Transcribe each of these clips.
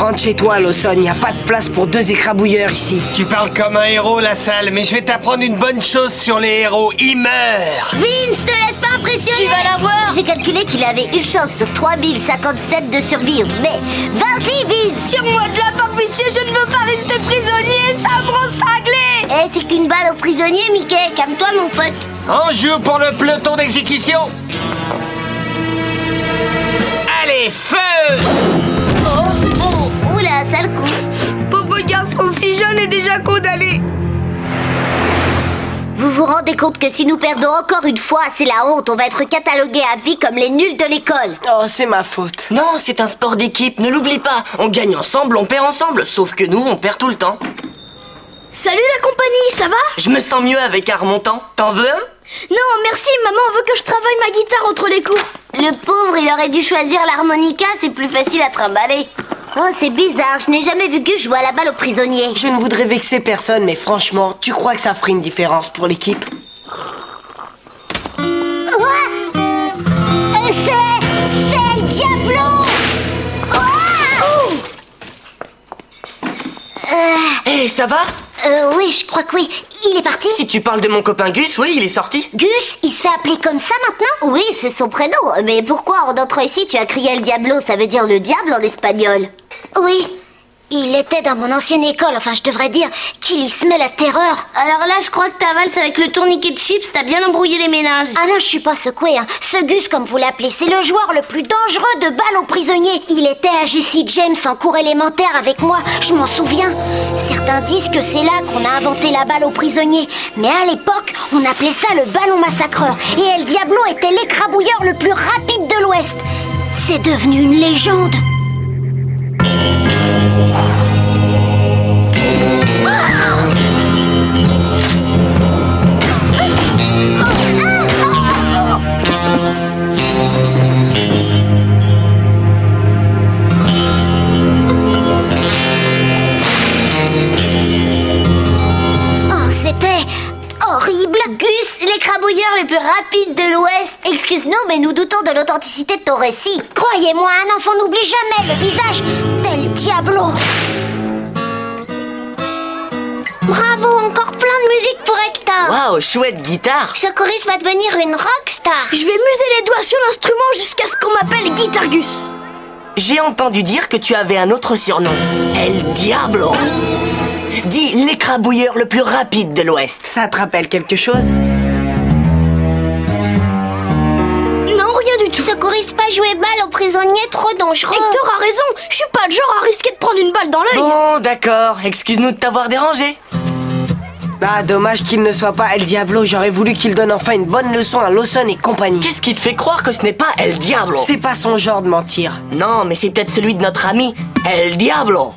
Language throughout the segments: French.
Rentre chez toi, Lawson, y a pas de place pour 2 écrabouilleurs ici. Tu parles comme un héros, la salle, mais je vais t'apprendre une bonne chose sur les héros. Ils meurent. Vince, te laisse pas impressionner. Tu vas l'avoir. J'ai calculé qu'il avait une chance sur 3057 de survivre, mais vas-y, Vince. Tire-moi de là, par pitié, je ne veux pas rester prisonnier, ça me rend cinglé. Eh, c'est qu'une balle au prisonnier, Mickey. Calme-toi, mon pote. En jeu pour le peloton d'exécution. Allez, feu! Oula, sale coup. Pauvre garçon si jeune et déjà condamné. Vous vous rendez compte que si nous perdons encore une fois, c'est la honte. On va être catalogués à vie comme les nuls de l'école. Oh, c'est ma faute. Non, c'est un sport d'équipe, ne l'oublie pas. On gagne ensemble, on perd ensemble. Sauf que nous, on perd tout le temps. Salut la compagnie, ça va? Je me sens mieux avec un remontant. T'en veux un? Non, merci, maman veut que je travaille ma guitare entre les cours. Le pauvre, il aurait dû choisir l'harmonica, c'est plus facile à trimballer. Oh, c'est bizarre, je n'ai jamais vu Gus jouer à la balle aux prisonniers. Je ne voudrais vexer personne, mais franchement, tu crois que ça ferait une différence pour l'équipe? C'est le Diablo. Hé, ça va? Oui, je crois que oui. Il est parti. Si tu parles de mon copain Gus, oui, il est sorti. Gus, il se fait appeler comme ça maintenant? Oui, c'est son prénom. Mais pourquoi en entrant ici tu as crié El Diablo? Ça veut dire le diable en espagnol. Oui, il était dans mon ancienne école. Enfin, je devrais dire qu'il y se met la terreur. Alors là, je crois que ta valse avec le tourniquet de chips, t'as bien embrouillé les ménages. Ah non, je suis pas secouée, hein. Ce Gus, comme vous l'appelez, c'est le joueur le plus dangereux de balle aux prisonniers. Il était à Jessie James en cours élémentaire avec moi, je m'en souviens. Certains disent que c'est là qu'on a inventé la balle aux prisonniers. Mais à l'époque, on appelait ça le ballon massacreur. Et El Diablo était l'écrabouilleur le plus rapide de l'Ouest. C'est devenu une légende. L'écrabouilleur le plus rapide de l'Ouest. Excuse-nous, mais nous doutons de l'authenticité de ton récit. Croyez-moi, un enfant n'oublie jamais le visage d'El Diablo. Bravo, encore plein de musique pour Hector. Waouh, chouette guitare. Ce choriste va devenir une rockstar. Je vais muser les doigts sur l'instrument jusqu'à ce qu'on m'appelle Guitar Gus. J'ai entendu dire que tu avais un autre surnom. El Diablo. Dis l'écrabouilleur le plus rapide de l'Ouest. Ça te rappelle quelque chose? Ce choriste pas jouer balle aux prisonniers, trop dangereux. Hector a raison, je suis pas le genre à risquer de prendre une balle dans l'œil. Bon, d'accord, excuse-nous de t'avoir dérangé. Ah, dommage qu'il ne soit pas El Diablo. J'aurais voulu qu'il donne enfin une bonne leçon à Lawson et compagnie. Qu'est-ce qui te fait croire que ce n'est pas El Diablo? C'est pas son genre de mentir. Non, mais c'est peut-être celui de notre ami El Diablo.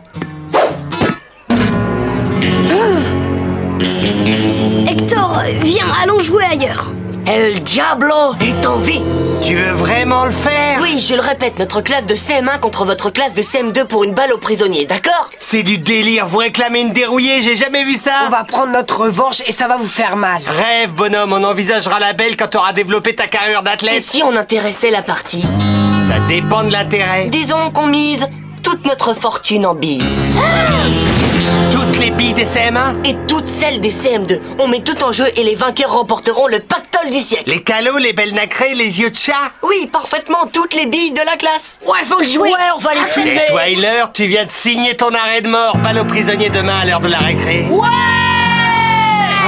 Hector, viens, allons jouer ailleurs. El Diablo est en vie. Tu veux vraiment le faire? Oui, je le répète, notre classe de CM1 contre votre classe de CM2 pour une balle aux prisonniers, d'accord? C'est du délire, vous réclamez une dérouillée, j'ai jamais vu ça. On va prendre notre revanche et ça va vous faire mal. Rêve, bonhomme, on envisagera la belle quand tu auras développé ta carrière Et d'athlète. si on intéressait la partie? Ça dépend de l'intérêt. Disons qu'on mise toute notre fortune en billes. Toutes les billes des CM1? Et toutes celles des CM2. On met tout en jeu et les vainqueurs remporteront le pactole du siècle. Les calots, les belles nacrées, les yeux de chat? Oui, parfaitement, toutes les billes de la classe. Ouais, faut le jouer. Ouais, on va les tuer. Et toi, Hiller, tu viens de signer ton arrêt de mort. Balle aux prisonniers demain à l'heure de la récré. Ouais!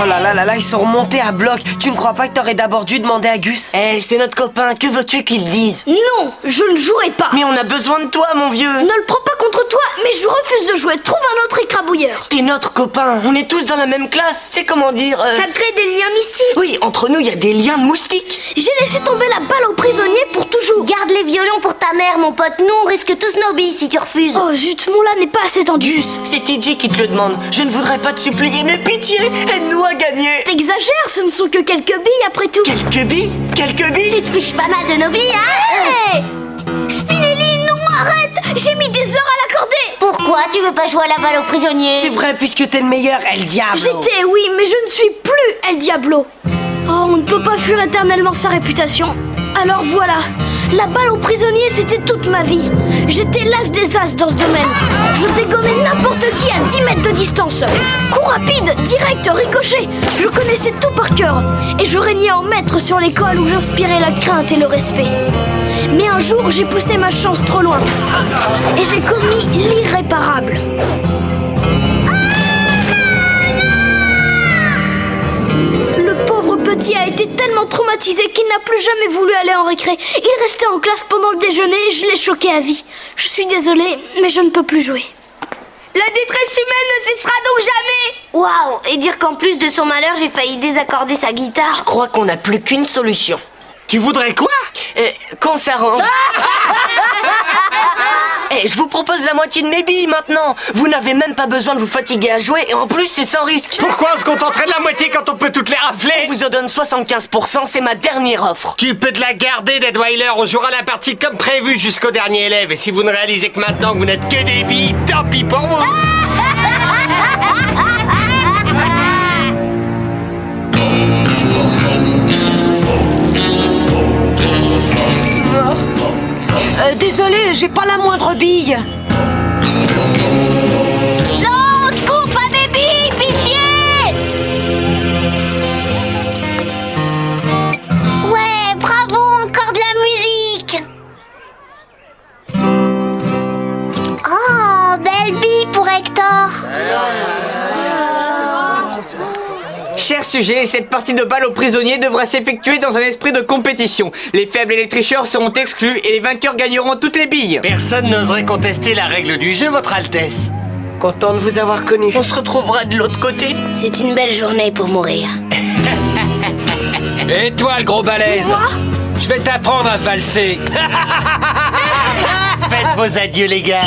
Oh là là là là, ils sont remontés à bloc. Tu ne crois pas que t'aurais d'abord dû demander à Gus? Eh, c'est notre copain, que veux-tu qu'il dise? Non, je ne jouerai pas. Mais on a besoin de toi, mon vieux. Ne le prends pas contre toi, mais je refuse de jouer. Trouve un autre écrabouilleur. T'es notre copain, on est tous dans la même classe, c'est comment dire... Ça crée des liens mystiques. Oui, entre nous, il y a des liens de moustiques. J'ai laissé tomber la balle aux prisonniers pour toujours. Garde les violons pour ta mère, mon pote. Nous, on risque tous nos billes si tu refuses. Oh zut, mon là n'est pas assez tendu. Gus, c'est TJ qui te le demande. Je ne voudrais pas te supplier, mais pitié, aide-nous à gagner. T'exagères, ce ne sont que quelques billes après tout. Quelques billes? Quelques billes? Tu te fiches pas mal de nos billes, hein? Hey Spinelli, non, arrête. J'ai mis des heures à l'accorder. Pourquoi tu veux pas jouer à la balle aux prisonniers? C'est vrai, puisque t'es le meilleur, El Diablo. J'étais, oui, mais je ne suis plus El Diablo. Oh, on ne peut pas fuir éternellement sa réputation. Alors voilà, la balle au prisonnier, c'était toute ma vie. J'étais l'as des as dans ce domaine. Je dégommais n'importe qui à 10 mètres de distance. Coup rapide, direct, ricochet. Je connaissais tout par cœur. Et je régnais en maître sur l'école où j'inspirais la crainte et le respect. Mais un jour, j'ai poussé ma chance trop loin. Et j'ai commis l'irréparable. Petit a été tellement traumatisé qu'il n'a plus jamais voulu aller en récré. Il restait en classe pendant le déjeuner et je l'ai choqué à vie. Je suis désolée, mais je ne peux plus jouer. La détresse humaine ne cessera donc jamais. Waouh! Et dire qu'en plus de son malheur, j'ai failli désaccorder sa guitare. Je crois qu'on n'a plus qu'une solution. Tu voudrais quoi? Qu'on s'arrange. Je vous propose la moitié de mes billes maintenant. Vous n'avez même pas besoin de vous fatiguer à jouer et en plus c'est sans risque. Pourquoi on se contenterait de la moitié quand on peut toutes les rafler? On vous en donne 75%, c'est ma dernière offre. Tu peux te la garder, Deadweiler. On jouera la partie comme prévu jusqu'au dernier élève. Et si vous ne réalisez que maintenant que vous n'êtes que des billes, tant pis pour vous. Désolé, j'ai pas la moindre bille. Non, Scoop, pas mes billes, pitié! Ouais, bravo, encore de la musique. Oh, belle bille pour Hector. Cher sujet, cette partie de balle aux prisonniers devra s'effectuer dans un esprit de compétition. Les faibles et les tricheurs seront exclus et les vainqueurs gagneront toutes les billes. Personne n'oserait contester la règle du jeu, Votre Altesse. Content de vous avoir connu. On se retrouvera de l'autre côté. C'est une belle journée pour mourir. Et toi, le gros balèze? Moi? Je vais t'apprendre à valser. Faites vos adieux, les gars.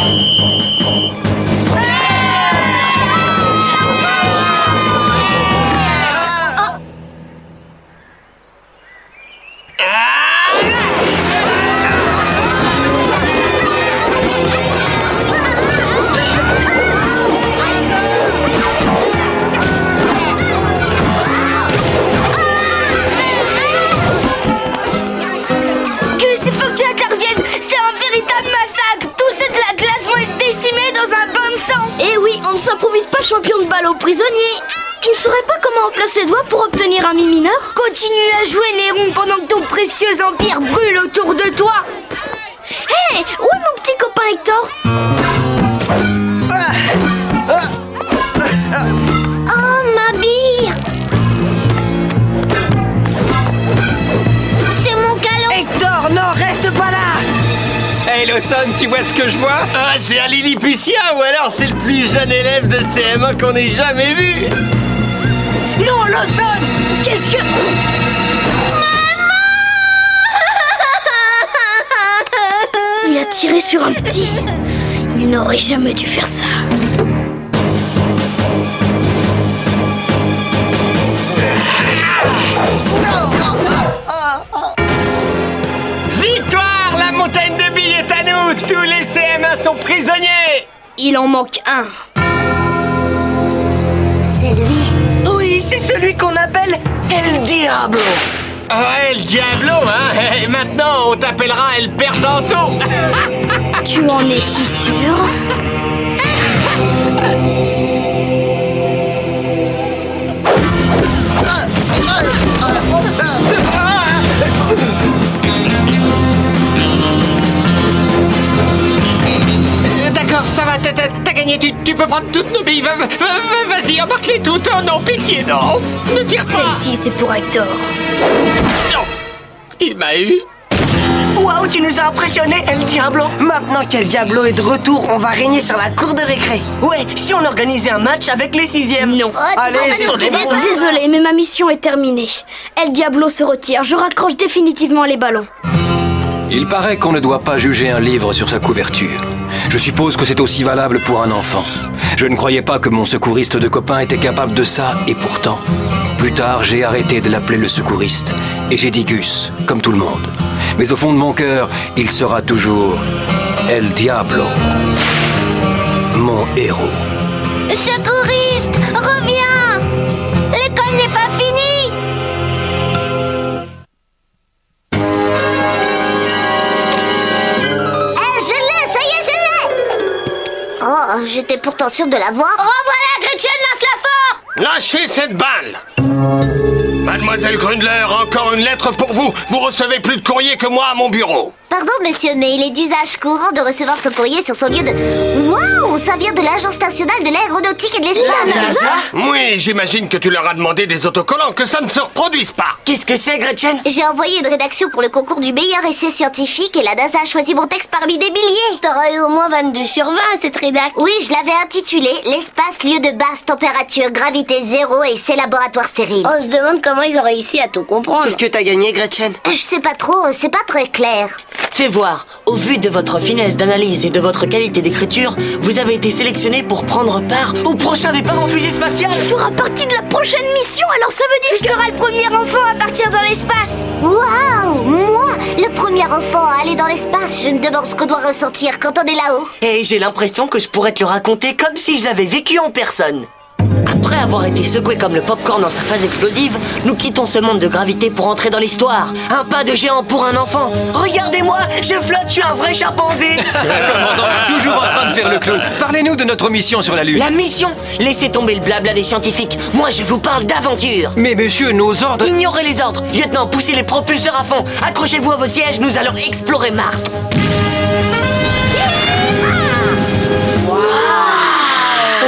On ne s'improvise pas champion de balle aux prisonniers. Tu ne saurais pas comment on place les doigts pour obtenir un mi mineur? Continue à jouer, Néron, pendant que ton précieux empire brûle autour de toi. Hé, où est mon petit copain Hector? Oh, ma bille! C'est mon calon! Hector, non, reste pas là! Hey Lawson, tu vois ce que je vois? Ah, c'est un Lilliputien ou alors c'est le plus jeune élève de CM1 qu'on ait jamais vu. Non, Lawson! Qu'est-ce que... Il a tiré sur un petit. Il n'aurait jamais dû faire ça. Victoire! La montagne de billes est à nous! Tous les CM1 sont prisonniers! Il en manque un. C'est lui. Oui, c'est celui qu'on appelle El Diablo. Ouais, le Diablo, hein? Et maintenant, on t'appellera El Perdanto! Tu en es si sûr? D'accord, ça va, t'as gagné, tu peux prendre toutes nos billes, vas-y, embarque-les toutes, oh non, pitié, non, ne tire pas. Celle-ci, c'est pour Hector. Non, il m'a eu. Waouh, tu nous as impressionnés, El Diablo. Maintenant qu'El Diablo est de retour, on va régner sur la cour de récré. Ouais, si on organisait un match avec les 6e. Non. Allez, Désolé, mais ma mission est terminée. El Diablo se retire, je raccroche définitivement les ballons. Il paraît qu'on ne doit pas juger un livre sur sa couverture. Je suppose que c'est aussi valable pour un enfant. Je ne croyais pas que mon secouriste de copain était capable de ça, et pourtant. Plus tard, j'ai arrêté de l'appeler le secouriste, et j'ai dit Gus, comme tout le monde. Mais au fond de mon cœur, il sera toujours El Diablo, mon héros. Secouriste, reviens! L'école n'est pas finie! j'étais pourtant sûre de l'avoir. Oh voilà, Gretchen, lance-la fort! Lâchez cette balle! Mademoiselle Grundler, encore une lettre pour vous. Vous recevez plus de courrier que moi à mon bureau. Pardon, monsieur, mais il est d'usage courant de recevoir son courrier sur son lieu de... Waouh, ça vient de l'Agence nationale de l'aéronautique et de l'espace. Oui, j'imagine que tu leur as demandé des autocollants, que ça ne se reproduise pas. Qu'est-ce que c'est, Gretchen? J'ai envoyé une rédaction pour le concours du meilleur essai scientifique et la NASA a choisi mon texte parmi des milliers. T'aurais eu au moins 22 sur 20 cette rédac. Oui, je l'avais intitulé « L'espace, lieu de basse température, gravité zéro et ses laboratoires stériles ». On se demande comment ils ont réussi à tout comprendre. Qu'est-ce que t'as gagné, Gretchen? Je sais pas trop, c'est pas très clair. Fais voir, au vu de votre finesse d'analyse et de votre qualité d'écriture, vous avez été sélectionné pour prendre part au prochain départ en fusée spatiale. Tu feras partie de la prochaine mission, alors ça veut dire que tu seras le premier enfant à partir dans l'espace. Waouh, moi, le premier enfant à aller dans l'espace, je me demande ce qu'on doit ressentir quand on est là-haut. Et j'ai l'impression que je pourrais te le raconter comme si je l'avais vécu en personne. Après avoir été secoué comme le popcorn dans sa phase explosive, nous quittons ce monde de gravité pour entrer dans l'histoire. Un pas de géant pour un enfant. Regardez-moi, je flotte, je suis un vrai chimpanzé. Commandant, toujours en train de faire le clown. Parlez-nous de notre mission sur la Lune. La mission? Laissez tomber le blabla des scientifiques. Moi, je vous parle d'aventure. Mais monsieur, nos ordres... Ignorez les ordres. Lieutenant, poussez les propulseurs à fond. Accrochez-vous à vos sièges, nous allons explorer Mars.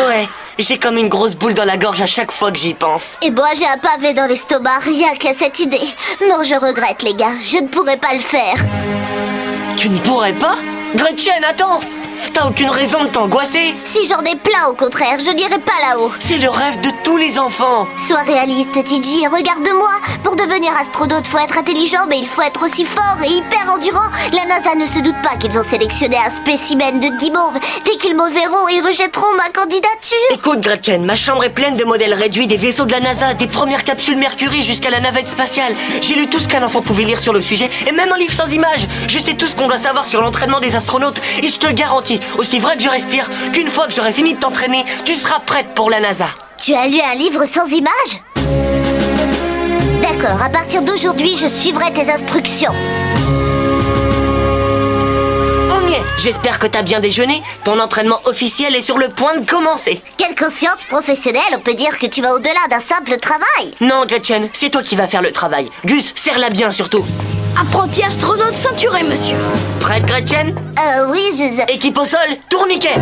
Ouais, j'ai comme une grosse boule dans la gorge à chaque fois que j'y pense. Et moi, j'ai un pavé dans l'estomac, rien qu'à cette idée. Non, je regrette, les gars, je ne pourrais pas le faire. Tu ne pourrais pas? Gretchen, attends! T'as aucune raison de t'angoisser. Si j'en ai plein, au contraire, je n'irai pas là-haut. C'est le rêve de tous les enfants. Sois réaliste, Gigi, regarde-moi. Pour devenir astronaute, faut être intelligent, mais il faut être aussi fort et hyper endurant. La NASA ne se doute pas qu'ils ont sélectionné un spécimen de guimauve. Dès qu'ils me verront, ils rejetteront ma candidature. Écoute, Gretchen, ma chambre est pleine de modèles réduits des vaisseaux de la NASA, des premières capsules Mercury jusqu'à la navette spatiale. J'ai lu tout ce qu'un enfant pouvait lire sur le sujet, et même un livre sans images. Je sais tout ce qu'on doit savoir sur l'entraînement des astronautes, et je te garantis, aussi vrai que je respire, qu'une fois que j'aurai fini de t'entraîner, tu seras prête pour la NASA. Tu as lu un livre sans images? D'accord, à partir d'aujourd'hui, je suivrai tes instructions. On y est. J'espère que t'as bien déjeuné. Ton entraînement officiel est sur le point de commencer. Quelle conscience professionnelle, on peut dire que tu vas au-delà d'un simple travail. Non, Gretchen, c'est toi qui vas faire le travail. Gus, serre-la bien surtout. Apprenti astronaute ceinturé, monsieur. Prête, Gretchen? Oui, Équipe au sol, tourniquet.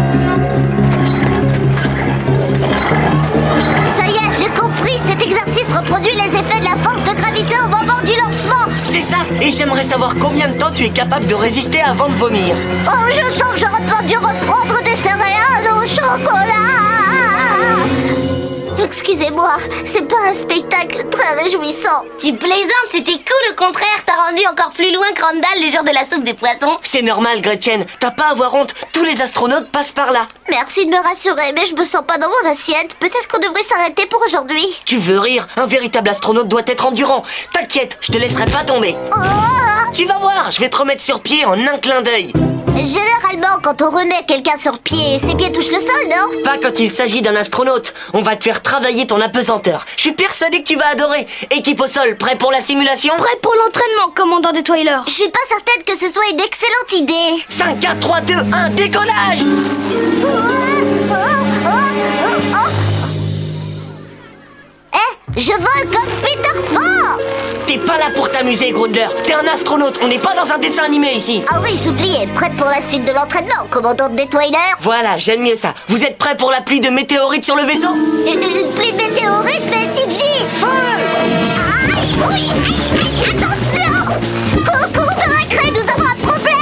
Ça y est, j'ai compris. Cet exercice reproduit les effets de la force de gravité au moment du lancement. C'est ça, et j'aimerais savoir combien de temps tu es capable de résister avant de vomir. Oh, je sens que j'aurais pas dû reprendre des céréales au chocolat. Excusez-moi, c'est pas un spectacle très réjouissant. Tu plaisantes, c'était cool, au contraire, t'as rendu encore plus loin que Randall le jour de la soupe des poissons. C'est normal, Gretchen, t'as pas à avoir honte, tous les astronautes passent par là. Merci de me rassurer, mais je me sens pas dans mon assiette. Peut-être qu'on devrait s'arrêter pour aujourd'hui. Tu veux rire? Un véritable astronaute doit être endurant. T'inquiète, je te laisserai pas tomber. Oh! Tu vas voir, je vais te remettre sur pied en un clin d'œil. Généralement, quand on remet quelqu'un sur pied, ses pieds touchent le sol, non? Pas quand il s'agit d'un astronaute. On va te faire travailler ton apesanteur. Je suis persuadé que tu vas adorer. Équipe au sol, prêt pour la simulation? Prêt pour l'entraînement, commandant Detweiler. Je suis pas certaine que ce soit une excellente idée. 5, 4, 3, 2, 1, décollage! Je vole comme Peter Pan! T'es pas là pour t'amuser, Grundler. T'es un astronaute, on n'est pas dans un dessin animé ici. Ah oui, j'oubliais. Prête pour la suite de l'entraînement, commandant Detweiler. Voilà, j'aime mieux ça. Vous êtes prêts pour la pluie de météorites sur le vaisseau? Une pluie de météorites, mais Tiji! Feu! Aïe, oui, aïe, attention! Cours de récré, nous avons un problème!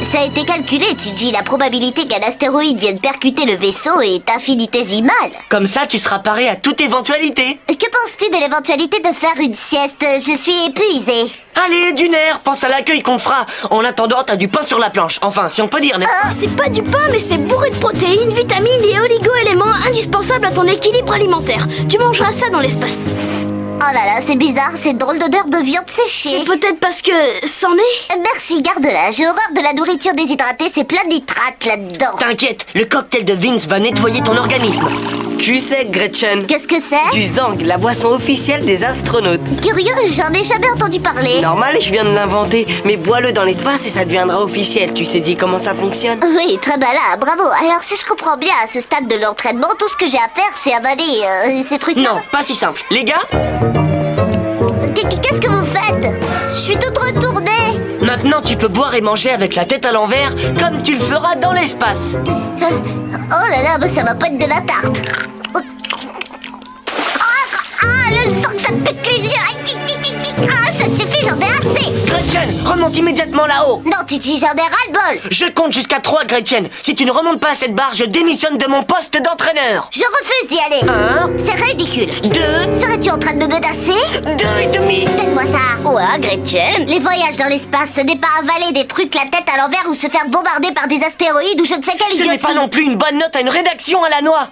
Ça a été calculé, Tiji. La probabilité qu'un astéroïde vienne percuter le vaisseau est infinitésimale. Comme ça, tu seras paré à toute éventualité. Que penses-tu de l'éventualité de faire une sieste? Je suis épuisée. Allez, d'une air, pense à l'accueil qu'on te fera. En attendant, t'as du pain sur la planche. Enfin, si on peut dire, n'est-ce pas? C'est pas du pain, mais c'est bourré de protéines, vitamines et oligo-éléments indispensables à ton équilibre alimentaire. Tu mangeras ça dans l'espace. Oh là là, c'est bizarre, cette drôle d'odeur de viande séchée. C'est peut-être parce que c'en est. Merci, garde-la. J'ai horreur de la nourriture déshydratée, c'est plein de nitrates là-dedans. T'inquiète, le cocktail de Vince va nettoyer ton organisme. cul sec, Gretchen. Qu'est-ce que c'est? Du Zang, la boisson officielle des astronautes. Curieux, j'en ai jamais entendu parler. Normal, je viens de l'inventer. Mais bois-le dans l'espace et ça deviendra officiel. Tu sais dit comment ça fonctionne? Oui, très malin, bravo. Alors si je comprends bien, à ce stade de l'entraînement, tout ce que j'ai à faire, c'est avaler ces trucs-là. Non, pas si simple. Les gars, Qu'est-ce que vous faites? Je suis toute retournée. maintenant tu peux boire et manger avec la tête à l'envers, comme tu le feras dans l'espace. Oh là là, bah ça va pas être de la tarte. Le sang, ça me pique les yeux. Ah, ça suffit, j'en ai assez. Gretchen, remonte immédiatement là-haut. Non, Titi, j'en ai ras-le-bol. Je compte jusqu'à 3, Gretchen. Si tu ne remontes pas à cette barre, je démissionne de mon poste d'entraîneur. Je refuse d'y aller. 1, C'est ridicule. 2, Serais-tu en train de me menacer? 2,5. Donne-moi ça. Ouais, Gretchen. Les voyages dans l'espace, ce n'est pas avaler des trucs la tête à l'envers ou se faire bombarder par des astéroïdes ou je ne sais quelle Ce n'est idiotie. pas non plus une bonne note à une rédaction à la noix.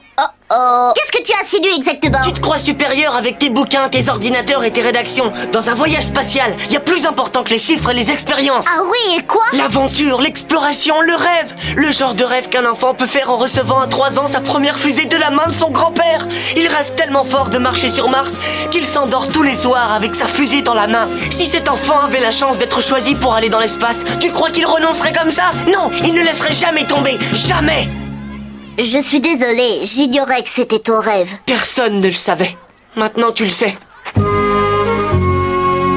Qu'est-ce que tu insinues exactement? Tu te crois supérieur avec tes bouquins, tes ordinateurs et tes rédactions. Dans un voyage spatial, il y a plus important que les chiffres et les expériences. Ah oui, et quoi? L'aventure, l'exploration, le rêve. Le genre de rêve qu'un enfant peut faire en recevant à 3 ans sa première fusée de la main de son grand-père. Il rêve tellement fort de marcher sur Mars qu'il s'endort tous les soirs avec sa fusée dans la main. Si cet enfant avait la chance d'être choisi pour aller dans l'espace, tu crois qu'il renoncerait comme ça? Non, il ne laisserait jamais tomber. Jamais. Je suis désolée, j'ignorais que c'était ton rêve. Personne ne le savait. Maintenant tu le sais.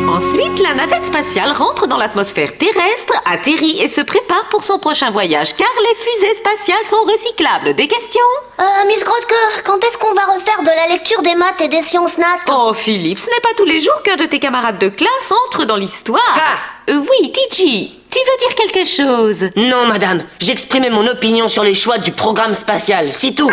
Ensuite, la navette spatiale rentre dans l'atmosphère terrestre, atterrit et se prépare pour son prochain voyage, car les fusées spatiales sont recyclables. Des questions? Miss Grotke, quand est-ce qu'on va refaire de la lecture des maths et des sciences nat? Oh, Philippe, ce n'est pas tous les jours qu'un de tes camarades de classe entre dans l'histoire. Ah! Oui, Tiji, tu veux dire quelque chose? Non, madame. J'exprimais mon opinion sur les choix du programme spatial, c'est tout.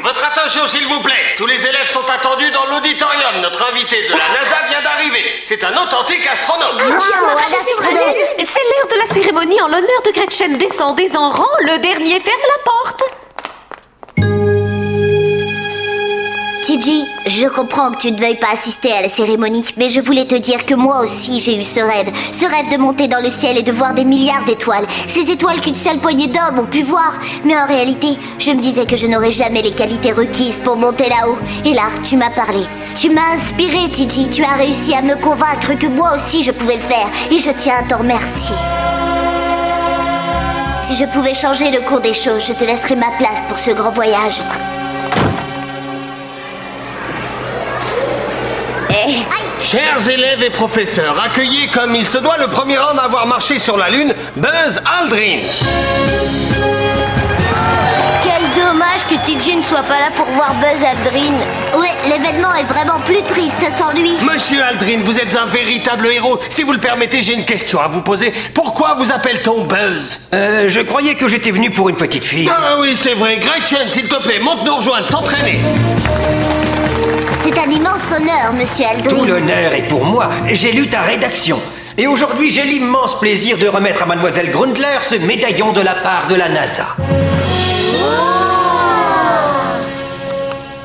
Votre attention, s'il vous plaît. Tous les élèves sont attendus dans l'auditorium. Notre invité de la NASA vient d'arriver. C'est un authentique astronaute. C'est l'heure de la cérémonie en l'honneur de Gretchen. Descendez en rang, le dernier ferme la porte. Tiji, je comprends que tu ne veuilles pas assister à la cérémonie, mais je voulais te dire que moi aussi j'ai eu ce rêve de monter dans le ciel et de voir des milliards d'étoiles, ces étoiles qu'une seule poignée d'hommes ont pu voir. Mais en réalité, je me disais que je n'aurais jamais les qualités requises pour monter là-haut. Et là, tu m'as parlé, tu m'as inspiré, Tiji, tu as réussi à me convaincre que moi aussi je pouvais le faire, et je tiens à t'en remercier. Si je pouvais changer le cours des choses, je te laisserais ma place pour ce grand voyage. Chers élèves et professeurs, accueillez comme il se doit le premier homme à avoir marché sur la Lune, Buzz Aldrin. Quel dommage que Tiji ne soit pas là pour voir Buzz Aldrin. Oui, l'événement est vraiment plus triste sans lui. Monsieur Aldrin, vous êtes un véritable héros. Si vous le permettez, j'ai une question à vous poser. Pourquoi vous appelle-t-on Buzz? Je croyais que j'étais venu pour une petite fille. Ah oui, c'est vrai. Gretchen, s'il te plaît, monte nous rejoindre, s'entraîner. C'est un immense honneur, monsieur Aldrin. Tout l'honneur est pour moi. J'ai lu ta rédaction. Et aujourd'hui, j'ai l'immense plaisir de remettre à Mademoiselle Grundler ce médaillon de la part de la NASA.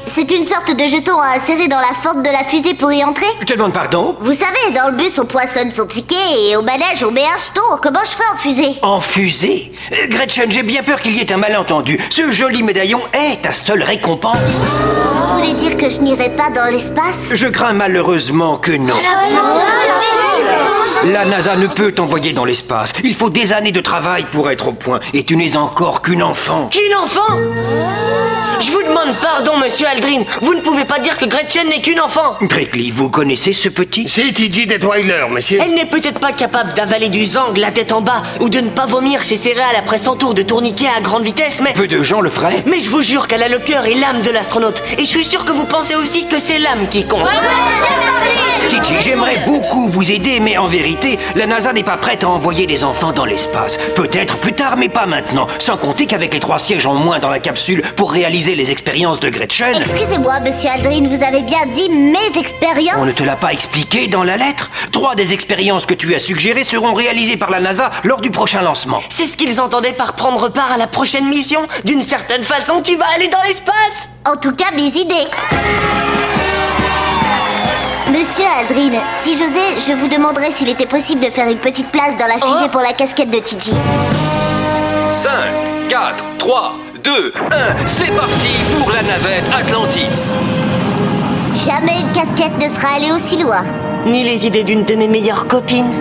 C'est une sorte de jeton à insérer dans la fente de la fusée pour y entrer? Je te demande pardon? Vous savez, dans le bus, on poinçonne son ticket et au manège, on met un jeton. Comment je ferais en fusée? En fusée? Gretchen, j'ai bien peur qu'il y ait un malentendu. Ce joli médaillon est ta seule récompense. Vous voulez dire que je n'irai pas dans l'espace? Je crains malheureusement que non. La NASA ne peut t'envoyer dans l'espace. Il faut des années de travail pour être au point. Et tu n'es encore qu'une enfant. Qu'une enfant? Je vous demande pardon, monsieur Aldrin. Vous ne pouvez pas dire que Gretchen n'est qu'une enfant. Prickly, vous connaissez ce petit? C'est Tiji Detweiler, monsieur. Elle n'est peut-être pas capable d'avaler du Zang la tête en bas ou de ne pas vomir ses céréales après 100 tours de tourniquet à grande vitesse, mais... Peu de gens le feraient. Mais je vous jure qu'elle a le cœur et l'âme de l'astronaute. Et je suis sûr que vous pensez aussi que c'est l'âme qui compte. Tiji, j'aimerais beaucoup vous aider, mais en vérité, la NASA n'est pas prête à envoyer des enfants dans l'espace. Peut-être plus tard, mais pas maintenant. Sans compter qu'avec les 3 sièges en moins dans la capsule pour réaliser les expériences de Gretchen... Excusez-moi, monsieur Aldrin, vous avez bien dit mes expériences? On ne te l'a pas expliqué dans la lettre? 3 des expériences que tu as suggérées seront réalisées par la NASA lors du prochain lancement. C'est ce qu'ils entendaient par prendre part à la prochaine mission. D'une certaine façon, tu vas aller dans l'espace. En tout cas, mes idées. Monsieur Aldrin, si j'osais, je vous demanderais s'il était possible de faire une petite place dans la fusée pour la casquette de Tiji. 5, 4, 3, 2, 1, c'est parti pour la navette Atlantis. Jamais une casquette ne sera allée aussi loin. Ni les idées d'une de mes meilleures copines.